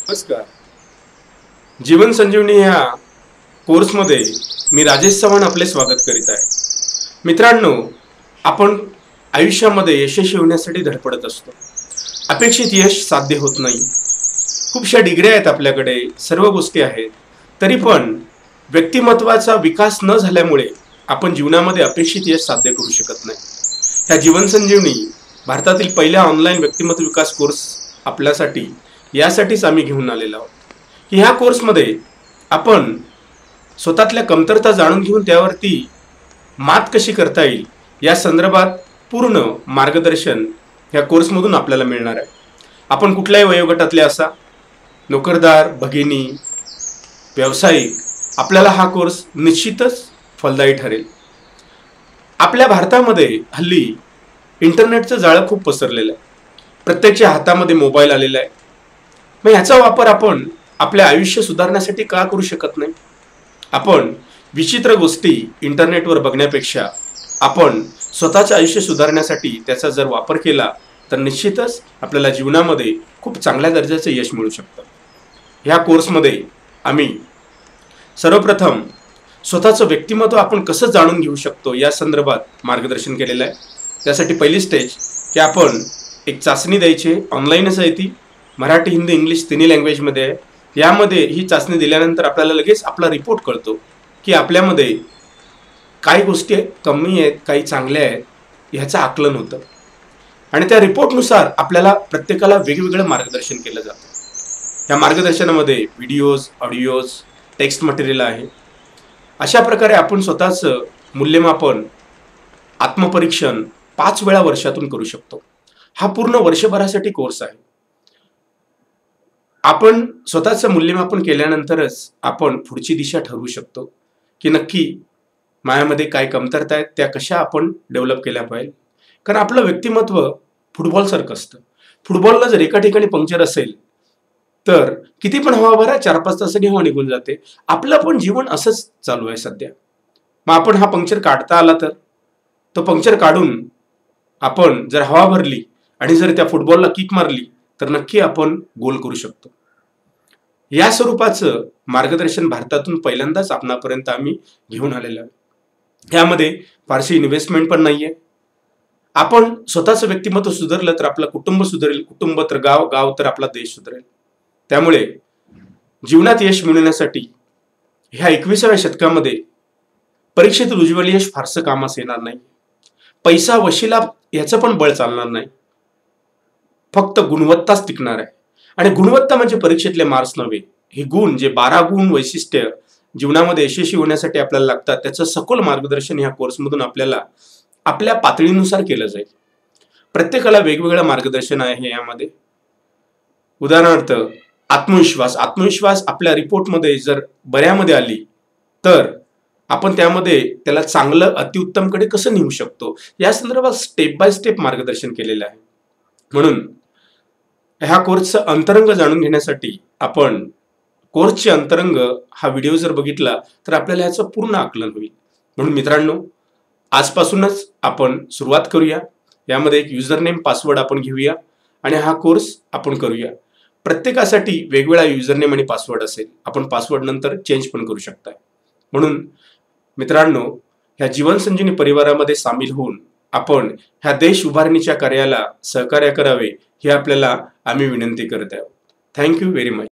नमस्कार. जीवन संजीवनी ह्या कोर्समध्ये मी राजेश चव्हाण आपले स्वागत करीत आहे. मित्रांनो, आपण आयुष्यामध्ये यशस्वी होण्यासाठी धडपडत असतो. अपेक्षित यश साध्य होत नाही. खूपशा डिग्र्या आहेत आपल्याकडे, सर्व गोष्टी आहेत, तरी पण व्यक्तिमत्वाचा विकास न झाल्यामुळे आपण जीवनामध्ये अपेक्षित यश साध्य करू शकत नाही. ह्या जीवन संजीवनी भारतातील पहिला ऑनलाईन व्यक्तिमत्व विकास कोर्स आपल्यासाठी यासाठीच आम्ही घेऊन आलेलो आहोत की ह्या कोर्समध्ये आपण स्वतःतल्या कमतरता जाणून घेऊन त्यावरती मात कशी करता येईल या संदर्भात पूर्ण मार्गदर्शन ह्या कोर्समधून आपल्याला मिळणार आहे. आपण कुठल्याही वयोगटातले असा, नोकरदार, भगिनी, व्यावसायिक, आपल्याला हा कोर्स निश्चितच फलदायी ठरेल. आपल्या भारतामध्ये हल्ली इंटरनेटचं जाळं खूप पसरलेलं आहे. प्रत्येकाच्या हातामध्ये मोबाईल आलेला आहे. मग ह्याचा वापर आपण आपल्या आयुष्य सुधारण्यासाठी का करू शकत नाही? आपण विचित्र गोष्टी इंटरनेटवर बघण्यापेक्षा आपण स्वतःचे आयुष्य सुधारण्यासाठी त्याचा जर वापर केला तर निश्चितच आपल्याला जीवनामध्ये खूप चांगल्या दर्जाचे यश मिळू शकतं. ह्या कोर्समध्ये आम्ही सर्वप्रथम स्वतःचं व्यक्तिमत्व आपण कसं जाणून घेऊ शकतो या संदर्भात मार्गदर्शन केलेलं आहे. त्यासाठी पहिली स्टेज की आपण एक चाचणी द्यायची, ऑनलाईनच आहे ती, मराठी, हिंदी, इंग्लिश तिन्ही लँग्वेजमध्ये आहे. यामध्ये ही चाचणी दिल्यानंतर आपल्याला लगेच आपला रिपोर्ट कळतो की आपल्यामध्ये काही गोष्टी कमी आहेत, काही चांगल्या आहेत, ह्याचं आकलन होतं. आणि त्या रिपोर्टनुसार आपल्याला प्रत्येकाला वेगवेगळं मार्गदर्शन केलं जातं. या मार्गदर्शनामध्ये व्हिडिओज, ऑडिओज, टेक्स्ट मटेरियल आहे. अशा प्रकारे आपण स्वतःचं मूल्यमापन, आत्मपरीक्षण 5 वेळा वर्षातून करू शकतो. हा पूर्ण वर्षभरासाठी कोर्स आहे. आपण स्वतःचं मूल्यमापन केल्यानंतरच आपण पुढची दिशा ठरवू शकतो की नक्की माझ्यामध्ये काय कमतरता आहेत, त्या कशा आपण डेव्हलप केल्या पाहिजे. कारण आपलं व्यक्तिमत्व फुटबॉलसारखं असतं. फुटबॉलला जर एका ठिकाणी पंक्चर असेल तर किती पण हवा भरा, 4-5 तासांनी हवा निघून जाते. आपलं पण जीवन असंच चालू आहे सध्या. मग आपण हा पंक्चर काढता आला तर तो पंक्चर काढून आपण जर हवा भरली आणि जर त्या फुटबॉलला किक मारली तर नक्की आपण गोल करू शकतो. या स्वरूपाचं मार्गदर्शन भारतातून पहिल्यांदाच आपणापर्यंत आम्ही घेऊन आलेलं आहे. यामध्ये फारशी इन्व्हेस्टमेंट पण नाहीये. आपण स्वतःचं व्यक्तिमत्व सुधारलं तर आपलं कुटुंब सुधारेल, कुटुंब तर गाव, गाव तर आपला देश सुधारेल. त्यामुळे जीवनात यश मिळवण्यासाठी ह्या 21व्या शतकामध्ये परीक्षेतील उज्ज्वल यश फारसं कामास येणार नाही. पैसा, वशिला याचं पण बळ चालणार नाही. फक्त गुणवत्ताच टिकणार आहे. आणि गुणवत्ता म्हणजे परीक्षेतले मार्क्स नव्हे. हे गुण, जे 12 गुण वैशिष्ट्य जीवनामध्ये यशस्वी होण्यासाठी आपल्याला लागतात, त्याचं सखोल मार्गदर्शन ह्या कोर्समधून आपल्याला आपल्या पातळीनुसार केलं जाईल. प्रत्येकाला वेगवेगळं मार्गदर्शन आहे यामध्ये. उदाहरणार्थ आत्मविश्वास आपल्या रिपोर्टमध्ये जर बऱ्यामध्ये आली तर आपण त्यामध्ये त्याला चांगलं अतिउत्तमकडे कसं नेऊ शकतो या संदर्भात स्टेप बाय स्टेप मार्गदर्शन केलेलं आहे. म्हणून ह्या कोर्सचं अंतरंग जाणून घेण्यासाठी आपण कोर्सचे अंतरंग हा व्हिडिओ जर बघितला तर आपल्याला ह्याचं पूर्ण आकलन होईल. म्हणून मित्रांनो, आजपासूनच आपण सुरुवात करूया. यामध्ये एक युजर नेम, पासवर्ड आपण घेऊया आणि हा कोर्स आपण करूया. प्रत्येकासाठी वेगवेगळा युजर नेम आणि पासवर्ड असेल. आपण पासवर्ड नंतर चेंज पण करू शकता. म्हणून मित्रांनो, ह्या जीवन संजीवनी परिवारामध्ये सामील होऊन आपण ह्या देश उभारणीच्या कार्याला सहकार्य करावे ही आपल्याला आम्ही विनंती करत आहोत. Thank you very much.